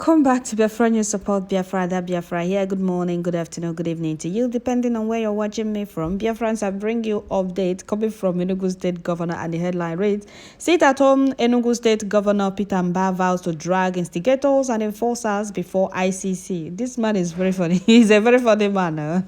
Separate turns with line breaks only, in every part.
Welcome back to Biafra News Support Biafra. That Biafra here. Good morning, good afternoon, good evening to you, depending on where you're watching me from. Biafrans, I bring you update coming from Enugu State Governor, and the headline reads: Sit at home, Enugu State Governor Peter Mbah vows to drag instigators and enforcers before ICC. This man is very funny. He's a very funny man.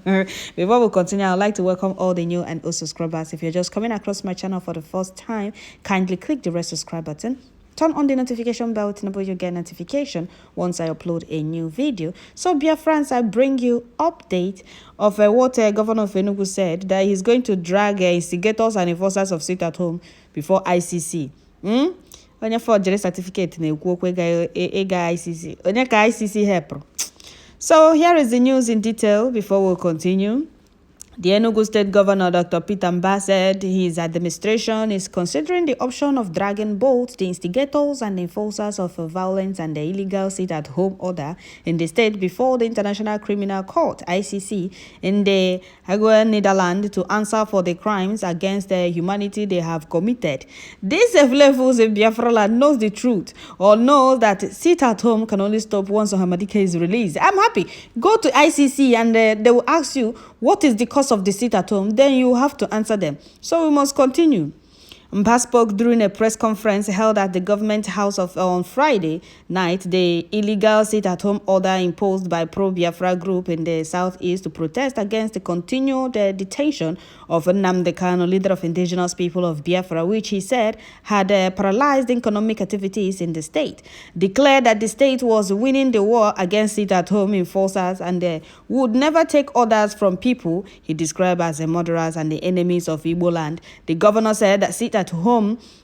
Before we continue, I'd like to welcome all the new and old subscribers. If you're just coming across my channel for the first time, kindly click the red subscribe button. Turn on the notification bell to enable you get notification once I upload a new video. So, Biafrans, I bring you update of what Governor of Enugu said, that he's going to drag instigators and enforcers of sit at home before ICC. Onye forgery certificate na ekwu okwe ga ICC. Onye ka ICC help. So, here is the news in detail before we continue. The Enugu State Governor, Dr. Peter Mbah, said his administration is considering the option of dragging both the instigators and enforcers of violence and the illegal sit-at-home order in the state before the International Criminal Court, ICC, in the Hague, Netherlands, to answer for the crimes against humanity they have committed. These levels in Biafra land knows the truth, or knows that sit-at-home can only stop once Ohamadike is released. I'm happy. Go to ICC and they will ask you, what is the cause of the sit at home? Then you have to answer them. So we must continue. Mbah spoke during a press conference held at the government house on Friday night. The illegal sit-at-home order imposed by pro-Biafra group in the southeast to protest against the continued detention of Nnamdi Kanu, leader of indigenous people of Biafra, which he said had paralyzed economic activities in the state. Declared that the state was winning the war against sit-at-home enforcers and would never take orders from people he described as the murderers and the enemies of Igbo land. The governor said that sit-at-home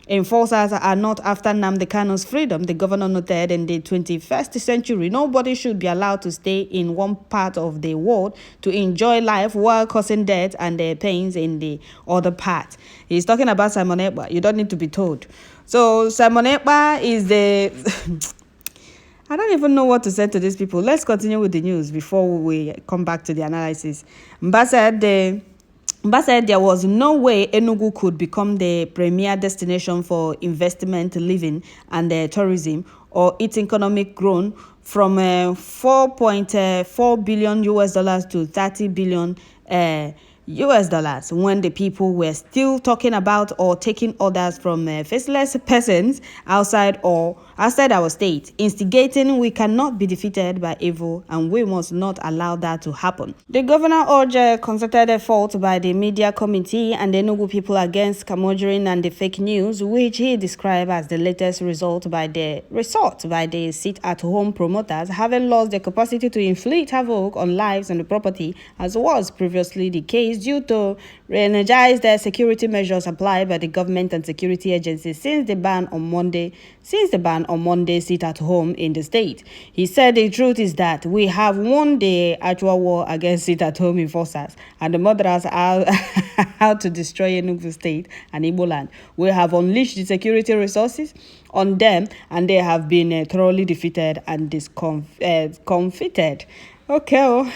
enforcers are not after Nnamdi Kanu's freedom. The governor noted in the 21st century, nobody should be allowed to stay in one part of the world to enjoy life while causing death and pains in the other part. He's talking about Simon Ekpa. You don't need to be told. So Simon Ekpa is the... I don't even know what to say to these people. Let's continue with the news before we come back to the analysis. Mbah said there was no way Enugu could become the premier destination for investment, living, and tourism, or its economic growth from 4.4 billion US dollars to 30 billion US dollars when the people were still talking about or taking orders from faceless persons outside our state, instigating. We cannot be defeated by evil, and we must not allow that to happen. The governor urged concerted effort by the media committee and the Enugu people against scammongering and the fake news, which he described as the latest result by the sit-at-home promoters having lost the capacity to inflict havoc on lives and property, as was previously the case, due to re-energize the security measures applied by the government and security agencies since the ban on Monday sit at home in the state. He said the truth is that we have won the actual war against sit at home enforcers, and the murderers are how to destroy Enugu State and Igbo land. We have unleashed the security resources on them, and they have been thoroughly defeated and discomfited. Okay.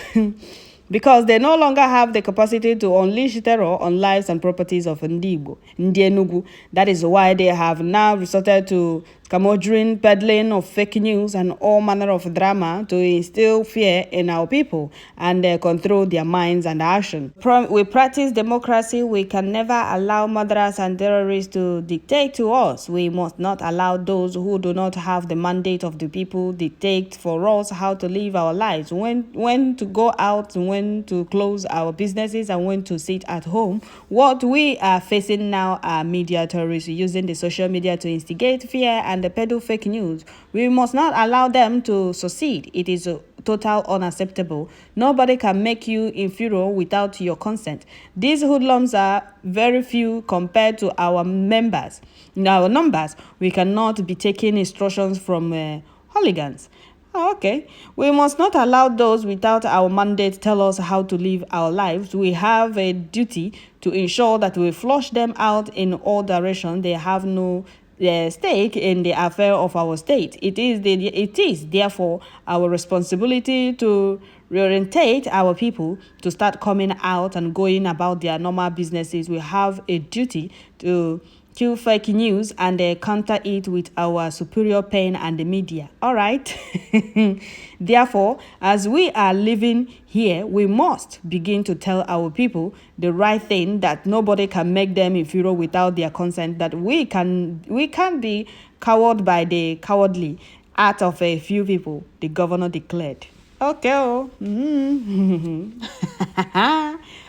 Because they no longer have the capacity to unleash terror on lives and properties of Ndi Enugu. That is why they have now resorted to scammongering, peddling of fake news, and all manner of drama to instill fear in our people and control their minds and action. We practice democracy. We can never allow murderers and terrorists to dictate to us. We must not allow those who do not have the mandate of the people dictate for us how to live our lives, when to go out, when to close our businesses, and when to sit at home. What we are facing now are media terrorists using the social media to instigate fear and the peddle fake news. We must not allow them to succeed. It is total unacceptable. Nobody can make you inferior without your consent. These hoodlums are very few compared to our members. In our numbers, we cannot be taking instructions from hooligans. Okay. We must not allow those without our mandate tell us how to live our lives. We have a duty to ensure that we flush them out in all directions. They have no stake in the affair of our state. It is therefore our responsibility to reorientate our people to start coming out and going about their normal businesses. We have a duty to kill fake news and counter it with our superior pen and the media. All right. Therefore, as we are living here, we must begin to tell our people the right thing, that nobody can make them inferior without their consent, that we can't be cowed by the cowardly act of a few people, the governor declared. Okay.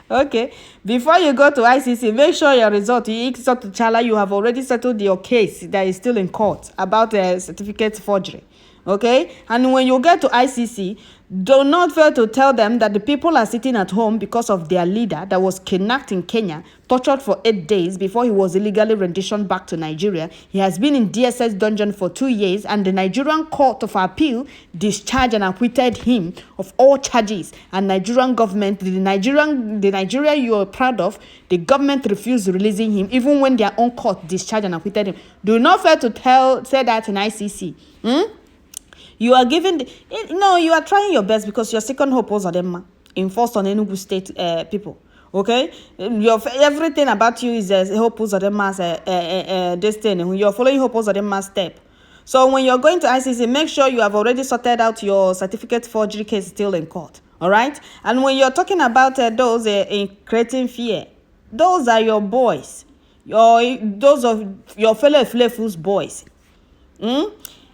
Okay. Before you go to ICC, make sure your result, you have already settled your case that is still in court about the certificate forgery. Okay? And when you get to ICC, do not fail to tell them that the people are sitting at home because of their leader that was kidnapped in Kenya, tortured for 8 days before he was illegally renditioned back to Nigeria. He has been in DSS dungeon for 2 years, and the Nigerian Court of Appeal discharged and acquitted him of all charges. And Nigerian government, the Nigeria you are proud of, the government refused releasing him even when their own court discharged and acquitted him. Do not fail to say that in ICC. You are giving you are trying your best, because your second hope was them enforced on Enugu State people. Okay, everything about you is a hope was them as this thing. You're following hope was them step. So when you're going to ICC, make sure you have already sorted out your certificate forgery case still in court. All right, and when you're talking about those in creating fear, those are your boys, those of your fellow fools boys.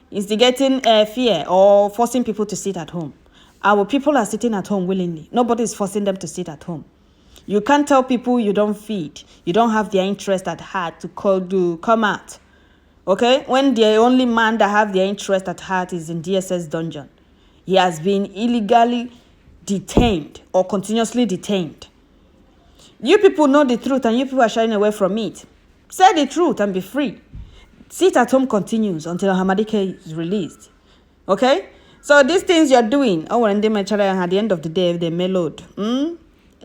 Instigating fear or forcing people to sit at home. Our people are sitting at home willingly. Nobody is forcing them to sit at home. You can't tell people you don't feed. You don't have their interest at heart to come out. Okay? When the only man that have their interest at heart is in DSS dungeon. He has been illegally detained or continuously detained. You people know the truth and you people are shying away from it. Say the truth and be free. Sit at home continues until Hamadike is released. Okay? So these things you're doing, and they at the end of the day, they mellowed.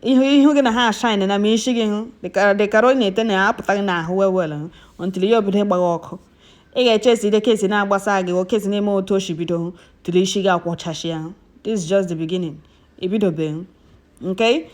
You're gonna have shine, and I mean, the caronate and well until you're able to walk. The case in Abasagi or case name or Toshibido to the Shiga Wachashia. This is just the beginning. Ibido. Okay?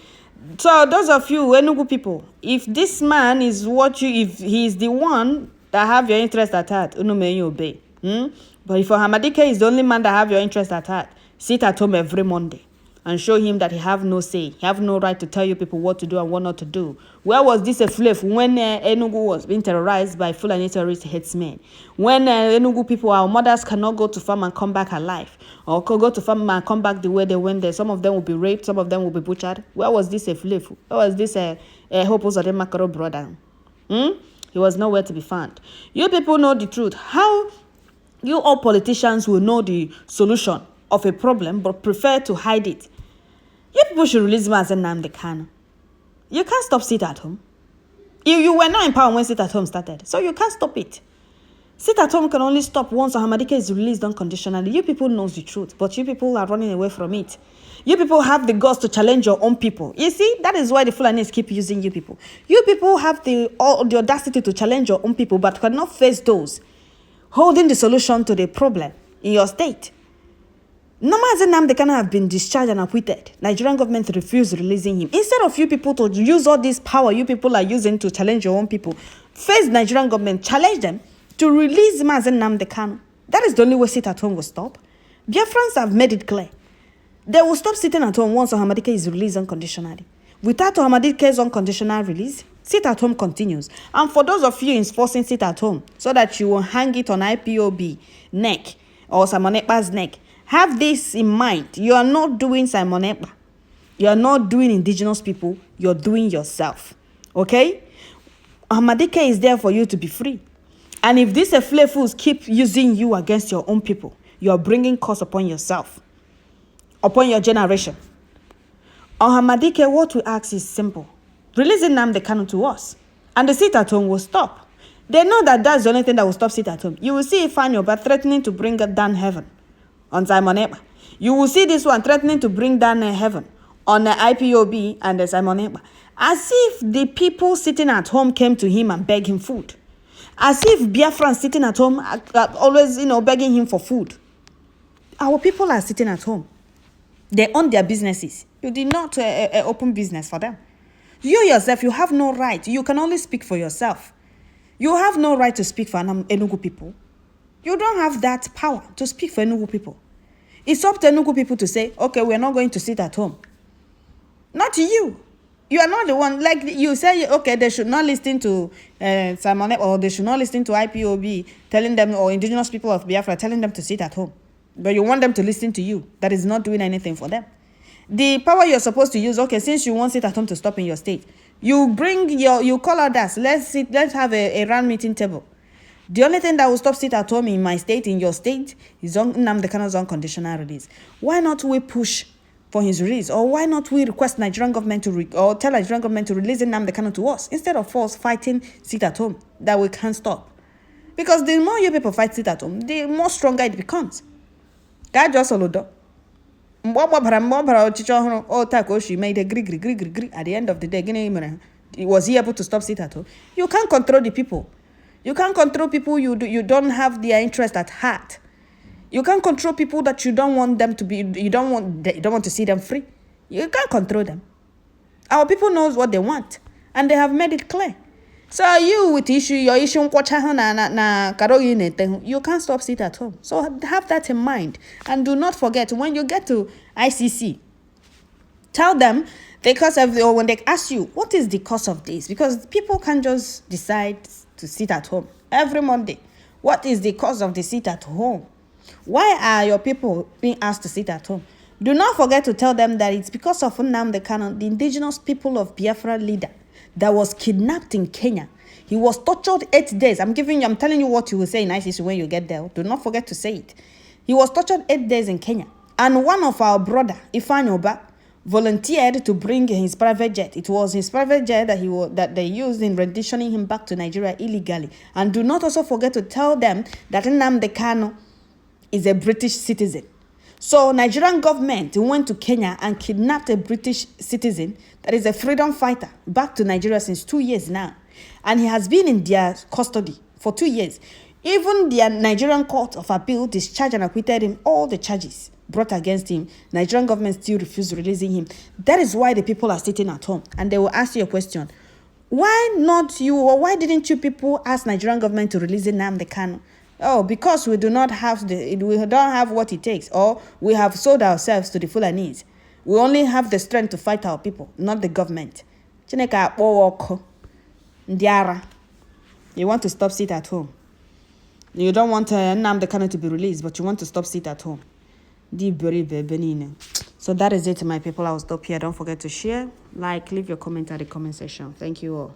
So those of you Enugu people, if this man is if he's the one that have your interest at heart, may obey. But if Hamadike is the only man that have your interest at heart, sit at home every Monday and show him that he have no say. He have no right to tell you people what to do and what not to do. Where was this a fluff when Enugu was being terrorized by Fulani terrorist headsmen? When Enugu people, our mothers cannot go to farm and come back alive, or go to farm and come back the way they went there. Some of them will be raped, some of them will be butchered. Where was this a fluff? Where was this Hopos of the Macro brother? He was nowhere to be found. You people know the truth. How you all politicians will know the solution of a problem but prefer to hide it? You people should release Mazen Nnamdi Kanu. You can't stop sit at home. You were not in power when sit at home started, so you can't stop it. Sit at home can only stop once Hamadike is released unconditionally. You people know the truth, but you people are running away from it. You people have the guts to challenge your own people. You see, that is why the Fulanis keep using you people. You people have the audacity to challenge your own people, but cannot face those holding the solution to the problem in your state. Mazen Nnamdi Kanu have been discharged and acquitted. Nigerian government refused releasing him. Instead of you people to use all this power you people are using to challenge your own people, face Nigerian government, challenge them to release Mazen Nnamdi Kanu. That is the only way sit at home will stop. Biafrans have made it clear. They will stop sitting at home once Hamadike is released unconditionally. Without Hamadike's unconditional release, sit at home continues. And for those of you enforcing sit at home, so that you will hang it on IPOB neck or Simon Ekpa's neck, have this in mind. You are not doing Simon Ekpa. You are not doing indigenous people. You're doing yourself. Okay? Hamadike is there for you to be free. And if these fools keep using you against your own people, you are bringing curse upon yourself, upon your generation. On Hamadike, what we ask is simple. Releasing Nnamdi Kanu to us, and the sit at home will stop. They know that that's the only thing that will stop sit at home. You will see Ifanyo but threatening to bring down heaven on Simon Ekpa. You will see this one threatening to bring down heaven on the IPOB and the Simon Ekpa. As if the people sitting at home came to him and begged him food. As if Biafran sitting at home are always, begging him for food. Our people are sitting at home. They own their businesses. You did not open business for them. You yourself, you have no right. You can only speak for yourself. You have no right to speak for Enugu people. You don't have that power to speak for Enugu people. It's up to Enugu people to say, okay, we're not going to sit at home. Not you. You are not the one. Like you say, okay, they should not listen to Simon, or they should not listen to IPOB telling them, or indigenous people of Biafra telling them to sit at home. But you want them to listen to you. That is not doing anything for them. The power you're supposed to use, okay, since you want sit at home to stop in your state, you call others. Let's have a round meeting table. The only thing that will stop sit at home in my state, in your state, is Nnamdi Kanu's unconditional release. Why not we push for his release? Or why not we request Nigerian government or tell Nigerian government to release Nnamdi Kanu to us, instead of us fighting sit at home that we can't stop? Because the more you people fight sit at home, the more stronger it becomes. God just olodo. She made a gree. At the end of the day, was he able to stop sit at home? You can't control the people. You can't control people you don't have their interest at heart. You can't control people that you don't want them to be. You don't want to see them free. You can't control them. Our people knows what they want, and they have made it clear. So you with your issue, you can't stop sit at home. So have that in mind, and do not forget, when you get to ICC, tell them, or when they ask you what is the cause of this, because people can't just decide to sit at home every Monday. What is the cause of the sit at home? Why are your people being asked to sit at home? Do not forget to tell them that it's because of Nnamdi Kanu, the indigenous people of Biafra leader, that was kidnapped in Kenya. He was tortured 8 days. I'm telling you what you will say in ICC when you get there. Do not forget to say it. He was tortured 8 days in Kenya. And one of our brother, Ifeanyi volunteered to bring his private jet. It was his private jet that they used in renditioning him back to Nigeria illegally. And do not also forget to tell them that Nnamdi Kanu is a British citizen. So Nigerian government went to Kenya and kidnapped a British citizen that is a freedom fighter back to Nigeria since 2 years now. And he has been in their custody for 2 years. Even the Nigerian Court of Appeal discharged and acquitted him all the charges brought against him. Nigerian government still refused releasing him. That is why the people are sitting at home. And they will ask you a question. Why not you, or why didn't you people ask Nigerian government to release Nnamdi Kanu? Oh, because we don't have what it takes, or we have sold ourselves to the Fulanis. We only have the strength to fight our people, not the government. You want to stop sit at home. You don't want Nnamdi Kanu to be released, but you want to stop sit at home. So that is it, my people. I will stop here. Don't forget to share, like, leave your comment at the comment section. Thank you all.